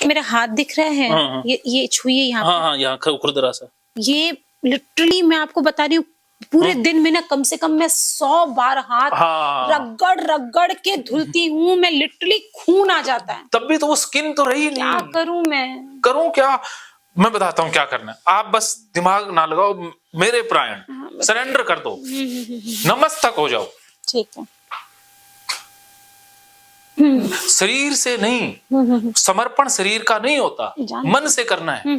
मेरा हाथ दिख रहा है। हाँ, हाँ। ये छुइए यहाँ हाँ हाँ, यहाँ खुरदरा सा। ये लिटरली मैं आपको बता रही हूँ, पूरे दिन में ना कम से कम मैं 100 बार हाथ रगड़ रगड़ के धुलती हूँ। मैं लिटरली खून आ जाता है। तब भी तो वो स्किन तो रही नहीं। क्या करूं मैं? करूं क्या? मैं बताता हूँ क्या करना है। आप बस दिमाग ना लगाओ, मेरे प्राण सरेंडर कर दो, नमस्तक हो जाओ। ठीक है। शरीर से नहीं, समर्पण शरीर का नहीं होता, मन से करना है।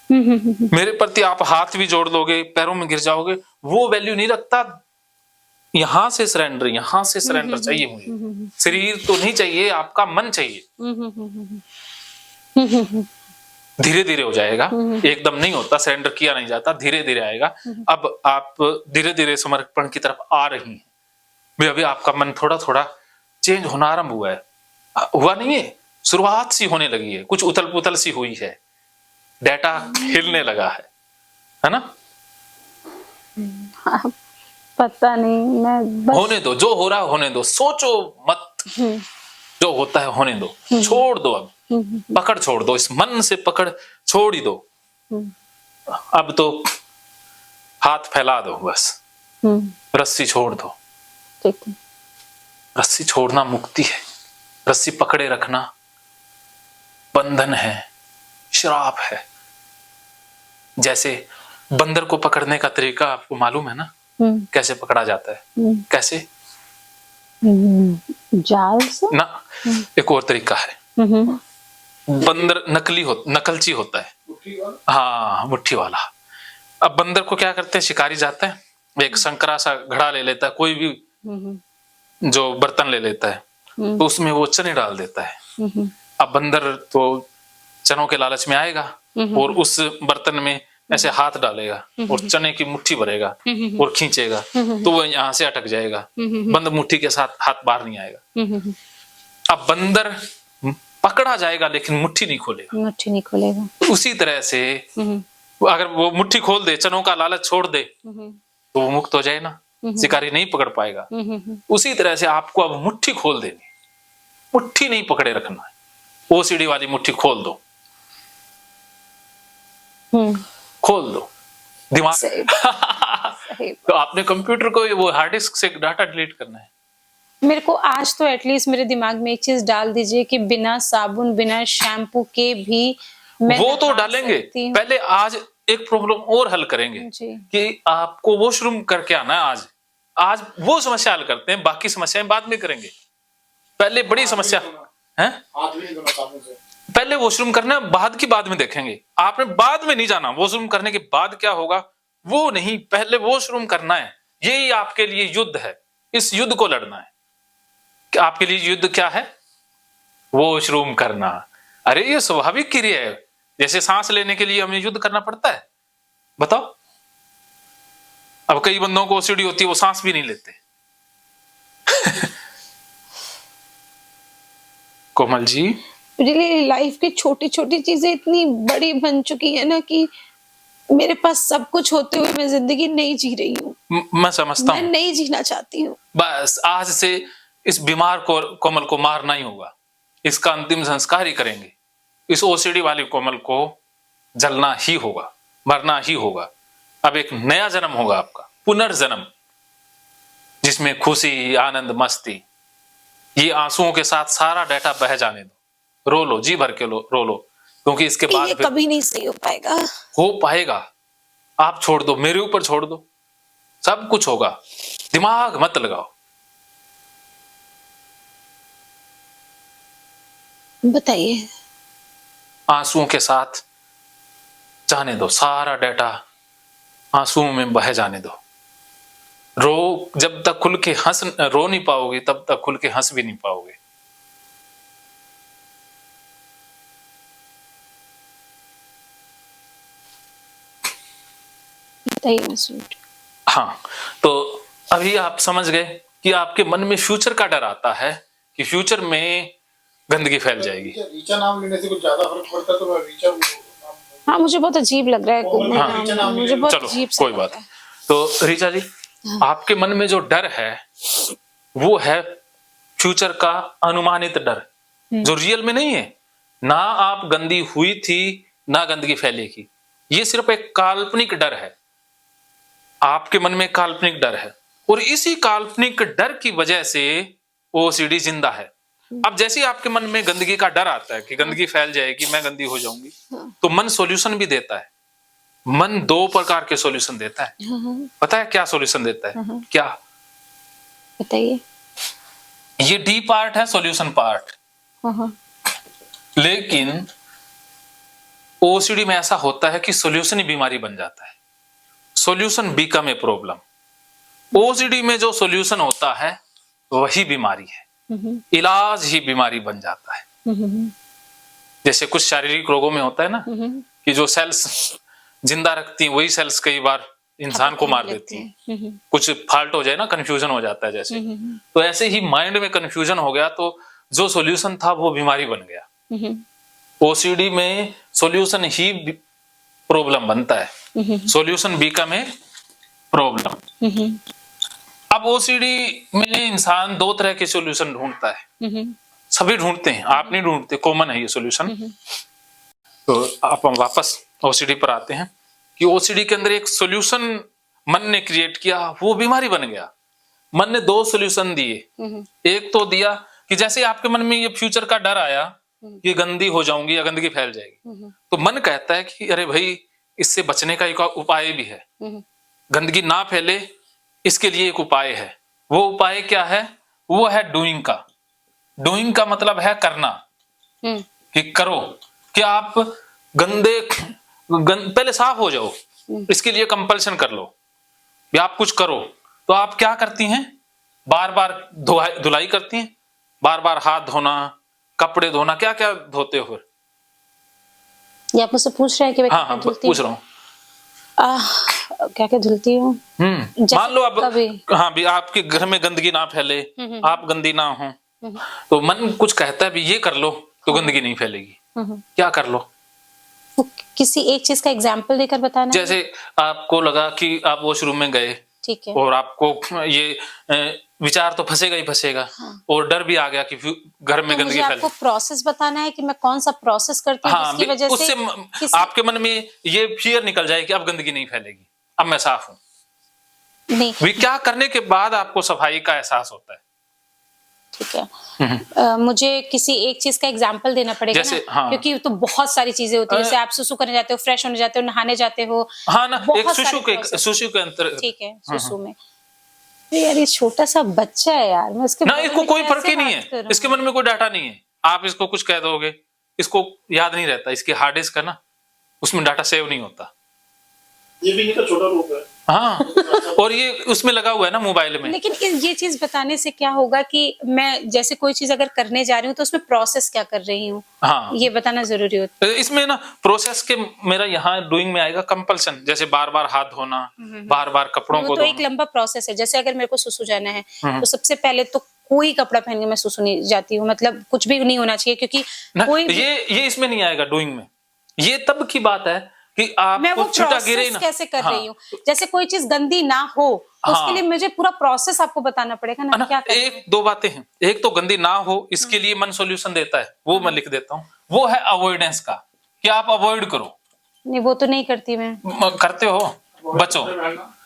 मेरे प्रति आप हाथ भी जोड़ दोगे, पैरों में गिर जाओगे, वो वैल्यू नहीं रखता। यहां से सरेंडर, यहां से सरेंडर चाहिए मुझे। शरीर तो नहीं चाहिए, आपका मन चाहिए। धीरे धीरे हो जाएगा, एकदम नहीं होता, सरेंडर किया नहीं जाता, धीरे धीरे आएगा। अब आप धीरे धीरे समर्पण की तरफ आ रही हैं। अभी आपका मन थोड़ा थोड़ा चेंज होना आरंभ हुआ है। हुआ नहीं है, शुरुआत सी होने लगी है, कुछ उथल पुथल सी हुई है, डेटा हिलने लगा है ना? पता नहीं, मैं बस होने दो, जो हो रहा है होने दो, सोचो मत। जो होता है होने दो, छोड़ दो। अब पकड़ छोड़ दो, इस मन से पकड़ छोड़ ही दो। अब तो हाथ फैला दो, बस रस्सी छोड़ दो। ठीक है। रस्सी छोड़ना मुक्ति है, रस्सी पकड़े रखना बंधन है, श्राप है। जैसे बंदर को पकड़ने का तरीका आपको मालूम है ना? कैसे पकड़ा जाता है? कैसे? जाल से ना, एक और तरीका है। बंदर नकलची होता है। हाँ, मुट्ठी वाला। अब बंदर को क्या करते हैं? शिकारी जाता है, एक संकरा सा घड़ा ले लेता है, कोई भी जो बर्तन ले लेता है, तो उसमें वो चने डाल देता है। अब बंदर तो चनों के लालच में आएगा और उस बर्तन में ऐसे हाथ डालेगा और चने की मुट्ठी भरेगा और खींचेगा, तो वो यहाँ से अटक जाएगा। बंद मुट्ठी के साथ हाथ बाहर नहीं आएगा। अब बंदर पकड़ा जाएगा लेकिन मुट्ठी नहीं खोलेगा। उसी तरह से अगर वो मुट्ठी खोल दे, चनों का लालच छोड़ दे, तो वो मुक्त हो जाए ना, शिकारी नहीं पकड़ पाएगा। उसी तरह से आपको अब मुट्ठी खोल देनी, मुट्ठी नहीं पकड़े रखना है। ओसीडी वाली मुट्ठी खोल दो, खोल दो दिमाग। तो आपने कंप्यूटर को वो हार्ड डिस्क से डाटा डिलीट करना है। मेरे को आज तो एटलीस्ट मेरे दिमाग में एक चीज डाल दीजिए कि बिना साबुन बिना शैम्पू के भी मैं वो तो डालेंगे। पहले आज एक प्रॉब्लम और हल करेंगे कि आपको वॉशरूम करके आना है। आज वो समस्या हल करते हैं, बाकी समस्याएं बाद में करेंगे। पहले बड़ी समस्या है, पहले वॉशरूम करना है, बाद में देखेंगे। आपने बाद में नहीं जाना, वॉशरूम करने के बाद क्या होगा वो नहीं, पहले वॉशरूम करना है। यही आपके लिए युद्ध है, इस युद्ध को लड़ना है। आपके लिए युद्ध क्या है? वॉशरूम करना। अरे ये स्वाभाविक क्रिया है, जैसे सांस लेने के लिए हमें युद्ध करना पड़ता है। बताओ, अब कई बंदों को ओसीडी होती है, वो सांस भी नहीं लेते। कोमल जी, रियली लाइफ की छोटी छोटी चीजें इतनी बड़ी बन चुकी है ना कि मेरे पास सब कुछ होते हुए मैं जिंदगी नहीं जी रही हूँ। मैं समझता हूँ, मैं नहीं जीना चाहती हूँ। बस आज से इस बीमार को कोमल को मारना ही होगा, इसका अंतिम संस्कार ही करेंगे। इस ओसीडी वाली कोमल को जलना ही होगा, मरना ही होगा। अब एक नया जन्म होगा आपका, पुनर्जन्म, जिसमें खुशी आनंद मस्ती। ये आंसुओं के साथ सारा डाटा बह जाने दो, रो लो, जी भर के रो लो, क्योंकि इसके बाद ये कभी नहीं सही हो पाएगा। हो पाएगा। आप छोड़ दो, मेरे ऊपर छोड़ दो, सब कुछ होगा। दिमाग मत लगाओ। बताइए। आंसुओं के साथ जाने दो, सारा डाटा आंसुओं में बह जाने दो। जब तक खुल के रो नहीं पाओगे, तब तक खुल के हंस भी नहीं पाओगे। हाँ, तो अभी आप समझ गए कि आपके मन में फ्यूचर का डर आता है कि फ्यूचर में गंदगी फैल जाएगी। रीचा नाम लेने से कुछ ज्यादा फर्क पड़ता है, तो मैं रीचा। हाँ, मुझे बहुत अजीब लग रहा है। हाँ, मुझे बहुत चलो अजीब कोई बात। तो रीचा जी, आपके मन में जो डर है वो है फ्यूचर का अनुमानित डर, जो रियल में नहीं है। ना आप गंदी हुई थी ना गंदगी फैलेगी। ये सिर्फ एक काल्पनिक डर है, आपके मन में काल्पनिक डर है, और इसी काल्पनिक डर की वजह से ओसीडी जिंदा है। अब जैसे ही आपके मन में गंदगी का डर आता है कि गंदगी फैल जाएगी, मैं गंदी हो जाऊंगी, तो मन सॉल्यूशन भी देता है। मन 2 प्रकार के सॉल्यूशन देता है। पता है क्या सॉल्यूशन देता है? क्या बताइए। ये डी पार्ट है सॉल्यूशन पार्ट, लेकिन ओसीडी में ऐसा होता है कि सॉल्यूशन ही बीमारी बन जाता है। Solution become a problem. OCD में जो सॉल्यूशन होता है वही बीमारी है, इलाज ही बीमारी बन जाता है। जैसे कुछ शारीरिक रोगों में होता है ना कि जो सेल्स जिंदा रखती हैं वही सेल्स कई बार इंसान को मार देती हैं। कुछ फॉल्ट हो जाए ना, कंफ्यूजन हो जाता है जैसे, तो ऐसे ही माइंड में कंफ्यूजन हो गया तो जो सॉल्यूशन था वो बीमारी बन गया। ओसीडी में सॉल्यूशन ही प्रॉब्लम बनता है, सॉल्यूशन बिकम ए प्रॉब्लम। अब ओसीडी में इंसान 2 तरह के सॉल्यूशन ढूंढता है, सभी ढूंढते हैं, आप नहीं ढूंढते, कॉमन है ये सॉल्यूशन। तो आप वापस ओसीडी पर आते हैं कि ओसीडी के अंदर एक सॉल्यूशन मन ने क्रिएट किया, वो बीमारी बन गया। मन ने 2 सॉल्यूशन दिए। एक तो दिया कि जैसे आपके मन में ये फ्यूचर का डर आया कि गंदी हो जाऊंगी या गंदगी फैल जाएगी, तो मन कहता है कि अरे भाई इससे बचने का एक उपाय भी है, गंदगी ना फैले इसके लिए एक उपाय है। वो उपाय क्या है? वो है डूइंग का। डूइंग का मतलब है करना, कि करो, कि आप पहले साफ हो जाओ, इसके लिए कंपल्शन कर लो, या आप कुछ करो। तो आप क्या करती हैं? बार बार धुलाई करती हैं, बार बार हाथ धोना, कपड़े धोना, क्या क्या धोते हो फिर? ये आप मुझसे पूछ रहे हैं कि मैं हाँ पूछ रहा हूँ। क्या क्या धुलती हूँ? मान लो अब हाँ भी आपके घर में गंदगी ना फैले, आप गंदी ना हो, तो मन कुछ कहता है भी ये कर लो तो गंदगी नहीं फैलेगी। क्या कर लो? किसी एक चीज का एग्जाम्पल देकर बताना। जैसे आपको लगा कि आप वॉशरूम में गए, ठीक है, और आपको ये विचार तो फंसेगा ही फंसेगा, और डर भी आ गया कि घर में गंदगी फैल। आपको प्रोसेस बताना है कि मैं कौन सा प्रोसेस करती हूँ जिसकी वजह से आपके मन में ये फियर निकल जाए कि अब गंदगी नहीं फैलेगी, अब मैं साफ हूँ। नहीं, क्या करने के बाद आपको सफाई का एहसास होता है? ठीक है, मुझे किसी एक चीज का एग्जाम्पल देना पड़ेगा ना, हाँ, क्योंकि तो बहुत सारी चीजें होती है। जैसे आप सुसु करने जाते हो, फ्रेश होने जाते हो, नहाने जाते हो, हाँ ना, एक सुसु के अंतर, ठीक है, सुसु में यार ये छोटा सा बच्चा है यार, मैं इसके ना, इसको कोई फर्क ही नहीं है, इसके मन में कोई डाटा नहीं है। आप इसको कुछ कह दोगे, इसको याद नहीं रहता, इसके हार्ड डिस्क का ना, उसमें डाटा सेव नहीं होता। ये भी नहीं तो छोटा रूप है। हाँ, और ये उसमें लगा हुआ है ना मोबाइल में। लेकिन ये चीज बताने से क्या होगा कि मैं जैसे कोई चीज अगर करने जा रही हूँ तो उसमें प्रोसेस क्या कर रही हूँ, हाँ, ये बताना जरूरी होता है। इसमें ना प्रोसेस के मेरा यहाँ डूइंग में आएगा कंपल्सन, जैसे बार बार हाथ धोना, बार बार कपड़ों को तो एक लंबा प्रोसेस है। जैसे अगर मेरे को सुसु जाना है तो सबसे पहले तो कोई कपड़ा पहन के मैं सुसु नहीं जाती हूँ, मतलब कुछ भी नहीं होना चाहिए, क्योंकि कोई ये इसमें नहीं आएगा डूइंग में। ये तब की बात है कि आप मैं वो प्रोसेस कैसे कर रही हूँ, जैसे कोई चीज गंदी ना हो उसके लिए मुझे पूरा प्रोसेस आपको बताना पड़ेगा ना, क्या करना है? 1-2 बातें हैं। एक तो गंदी ना हो इसके लिए मन सॉल्यूशन देता है, वो मैं लिख देता हूँ, वो है अवॉइडेंस का, कि आप अवॉइड करो। नहीं, वो तो नहीं करती मैं। करते हो, बचो।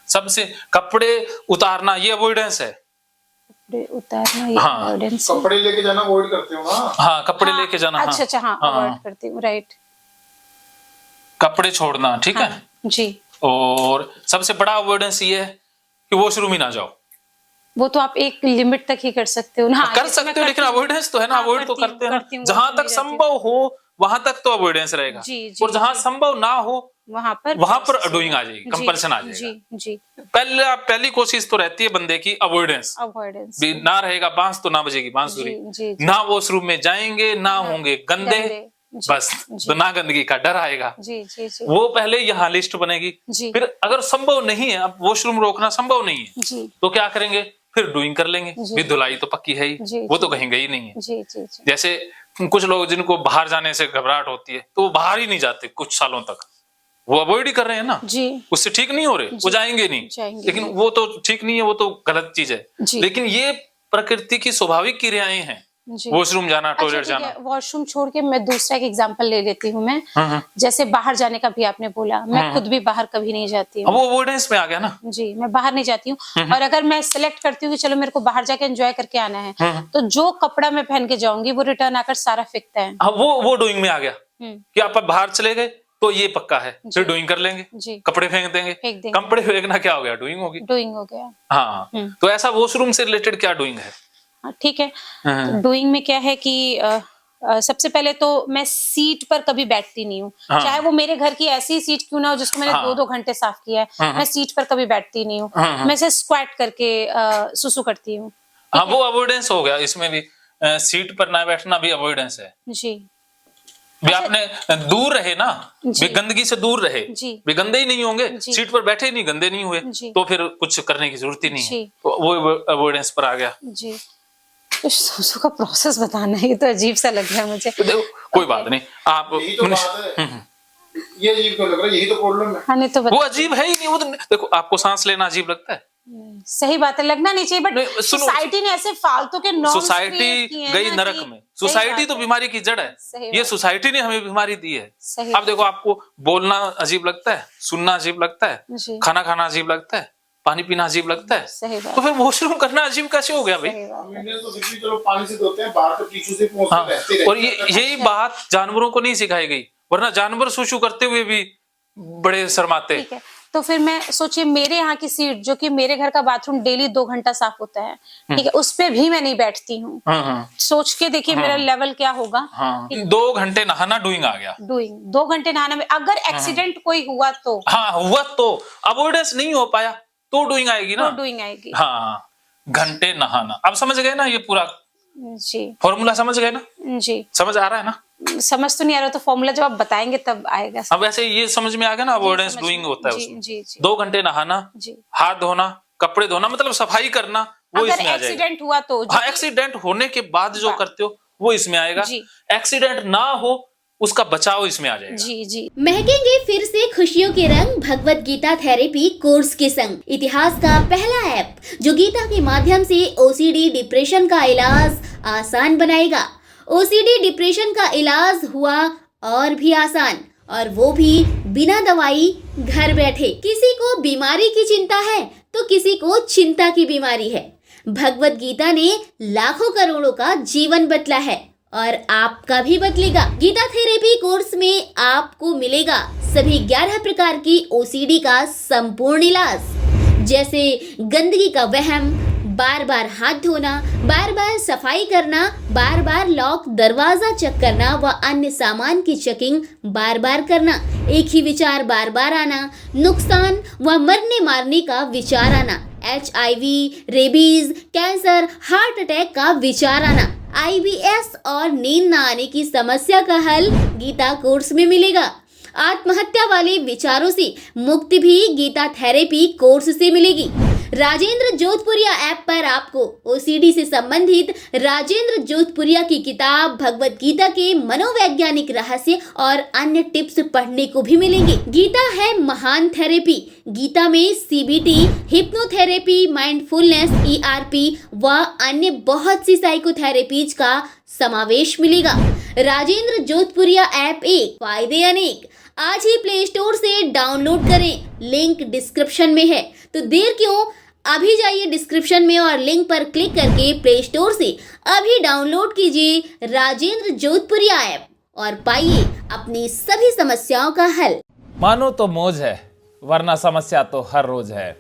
सबसे कपड़े उतारना ये अवॉइडेंस है, कपड़े उतारना ये अवॉइडेंस। कपड़े लेके जाना अवॉइड करते हो ना? हाँ, कपड़े लेके जाना, अच्छा, हाँ, अवॉइड करती हूँ, राइट। कपड़े छोड़ना, ठीक है जी। और सबसे बड़ा अवॉइडेंस ये है कि वॉशरूम ही ना जाओ। वो तो आप एक लिमिट तक ही कर सकते हो ना, कर सकते हो, लेकिन अवॉइडेंस तो है ना, अवॉइड तो करते हैं। जहां तक संभव हो वहां तक तो अवॉइडेंस रहेगा, और जहां संभव ना हो वहां पर डूइंग आ जाएगी, कंपल्सन आ जाएगा। जी। पहली कोशिश तो रहती है बंदे की अवॉइडेंस भी ना रहेगा, बांस तो ना बजेगी बांसुरी, ना वॉशरूम में जाएंगे, ना होंगे गंदे, बस तो ना गंदगी का डर आएगा। जी। वो पहले यहाँ लिस्ट बनेगी। फिर अगर संभव नहीं है, अब वॉशरूम रोकना संभव नहीं है, तो क्या करेंगे? फिर डूइंग कर लेंगे। भी धुलाई तो पक्की है ही, वो तो कहीं गई नहीं है। जैसे कुछ लोग जिनको बाहर जाने से घबराहट होती है तो वो बाहर ही नहीं जाते कुछ सालों तक, वो अवॉइड ही कर रहे हैं ना, उससे ठीक नहीं हो रहे, वो जाएंगे नहीं। लेकिन वो तो ठीक नहीं है, वो तो गलत चीज है। लेकिन ये प्रकृति की स्वाभाविक क्रियाएं हैं जी। वॉशरूम जाना, अच्छा टॉयलेट ठीक है, जाना। वॉशरूम छोड़ के मैं दूसरा एक एग्जांपल ले लेती हूँ मैं। जैसे बाहर जाने का भी आपने बोला, मैं खुद भी बाहर कभी नहीं जाती अब हूँ। वो अवॉइडेंस में आ गया ना। जी, मैं बाहर नहीं जाती हूँ। और अगर मैं सिलेक्ट करती हूँ कि चलो मेरे को बाहर जाके एंजॉय करके आना है, तो जो कपड़ा मैं पहन के जाऊंगी वो रिटर्न आकर सारा फेंकता है। हाँ, वो डूइंग में आ गया कि आप बाहर चले गए तो ये पक्का है, फिर डूइंग कर लेंगे, जी। कपड़े फेंक देंगे। कपड़े फेंकना क्या हो गया, डूइंग होगी। डूइंग हो गया। हाँ, तो ऐसा वॉशरूम से रिलेटेड क्या डूइंग है? हाँ, ठीक है। तो डूइंग में क्या है कि सबसे पहले तो मैं सीट पर कभी बैठती नहीं हूँ। चाहे वो मेरे घर की ऐसी सीट क्यों ना हो जिसको मैंने 2-2 घंटे साफ किया है, मैं सीट पर कभी बैठती नहीं हूँ। मैं सिर्फ स्क्वाट करके सुसु करती हूँ। हाँ, वो अवॉइडेंस हो गया। इसमें भी सीट पर ना बैठना भी अवॉइडेंस है। जी। भी आपने दूर रहे ना, भी गंदगी से दूर रहे, जी। भी गंदे ही नहीं होंगे, सीट पर बैठे ही नहीं, गंदे नहीं हुए, तो फिर कुछ करने की जरूरत ही नहीं है। तो वो अवॉइडेंस पर आ गया। जी। तो सुसु का प्रोसेस बताना, ये तो अजीब सा लग गया मुझे। तो देखो, कोई बात नहीं, आप यही तो बात है। ये अजीब क्यों लग रहा है? यही तो प्रॉब्लम है। हाँ, नहीं तो वो अजीब है ही नहीं। वो तो देखो, आपको सांस लेना अजीब लगता है, सही बात है, लगना नहीं चाहिए, बट सोसाइटी ने ऐसे फालतू के नॉर्म्स सोसाइटी गई नरक में। सोसाइटी तो बीमारी की जड़ है। ये सोसाइटी ने हमें बीमारी दी है। अब देखो, आपको बोलना अजीब लगता है, सुनना अजीब लगता है, खाना खाना अजीब लगता है, पानी पीना अजीब लगता है, तो फिर वॉशरूम करना अजीब कैसे हो गया भाई? तो फिर भी चलो पानी से धोते हैं, बाहर तो टिश्यू से पोंछते रहते हैं। और यही बात जानवरों को नहीं सिखाई गई, वरना जानवर सुसु करते हुए भी बड़े शर्माते। ठीक है, तो फिर मैं सोचिए मेरे यहाँ की सीट, जो कि मेरे घर का बाथरूम डेली 2 घंटा साफ होता है, ठीक है, उस पे भी मैं नहीं बैठती हूँ। सोच के देखिए मेरा लेवल क्या होगा। 2 घंटे नहाना डूइंग आ गया। डूइंग 2 घंटे नहाने में अगर एक्सीडेंट कोई हुआ तो, हाँ हुआ तो अवॉइडेंस नहीं हो पाया तो डूइंग आएगी ना। तो डूइंग आएगी। हाँ, घंटे नहाना। अब समझ गए ना ये पूरा जी, फॉर्मूला समझ गए ना? जी, समझ आ रहा है ना? समझ तो नहीं आ रहा, तो फॉर्मूला जब आप बताएंगे तब आएगा। अब वैसे ये समझ में आ गया ना, अवॉइडेंस डूइंग होता है उसमें। जी, जी, 2 घंटे नहाना, हाथ धोना, कपड़े धोना, मतलब सफाई करना, वो इसमें आ जाएगा। एक्सीडेंट हुआ तो, हाँ, एक्सीडेंट होने के बाद जो करते हो वो इसमें आएगा। एक्सीडेंट ना हो उसका बचाव इसमें आ जाएगा। जी, जी। महकेंगे फिर से खुशियों के रंग भगवत गीता थेरेपी कोर्स के संग। इतिहास का पहला ऐप जो गीता के माध्यम से ओसीडी डिप्रेशन का इलाज आसान बनाएगा। ओसीडी डिप्रेशन का इलाज हुआ और भी आसान, और वो भी बिना दवाई, घर बैठे। किसी को बीमारी की चिंता है तो किसी को चिंता की बीमारी है। भगवत गीता ने लाखों करोड़ों का जीवन बदला है और आपका भी बदलेगा। गीता थेरेपी कोर्स में आपको मिलेगा सभी 11 प्रकार की ओसीडी का संपूर्ण इलाज, जैसे गंदगी का वहम, बार बार हाथ धोना, बार बार सफाई करना, बार बार लॉक दरवाजा चेक करना व अन्य सामान की चेकिंग बार बार करना, एक ही विचार बार बार आना, नुकसान व मरने मारने का विचार आना, HIV, rabies, cancer, heart attack का विचार आना, IBS और नींद न आने की समस्या का हल गीता कोर्स में मिलेगा। आत्महत्या वाले विचारों से मुक्ति भी गीता थेरेपी कोर्स से मिलेगी। राजेंद्र जोधपुरिया ऐप पर आपको ओसीडी से संबंधित राजेंद्र जोधपुरिया की किताब भगवत गीता के मनोवैज्ञानिक रहस्य और अन्य टिप्स पढ़ने को भी मिलेंगे। गीता है महान थेरेपी। गीता में CBT, हिप्नोथेरेपी, माइंडफुलनेस, ERP व अन्य बहुत सी साइकोथेरेपीज का समावेश मिलेगा। राजेंद्र जोधपुरिया ऐप एक, फायदे अनेक। आज ही प्ले स्टोर से डाउनलोड करें, लिंक डिस्क्रिप्शन में है। तो देर क्यों, अभी जाइए डिस्क्रिप्शन में और लिंक पर क्लिक करके प्ले स्टोर से अभी डाउनलोड कीजिए राजेंद्र जोधपुरिया ऐप और पाइए अपनी सभी समस्याओं का हल। मानो तो मौज है, वरना समस्या तो हर रोज है।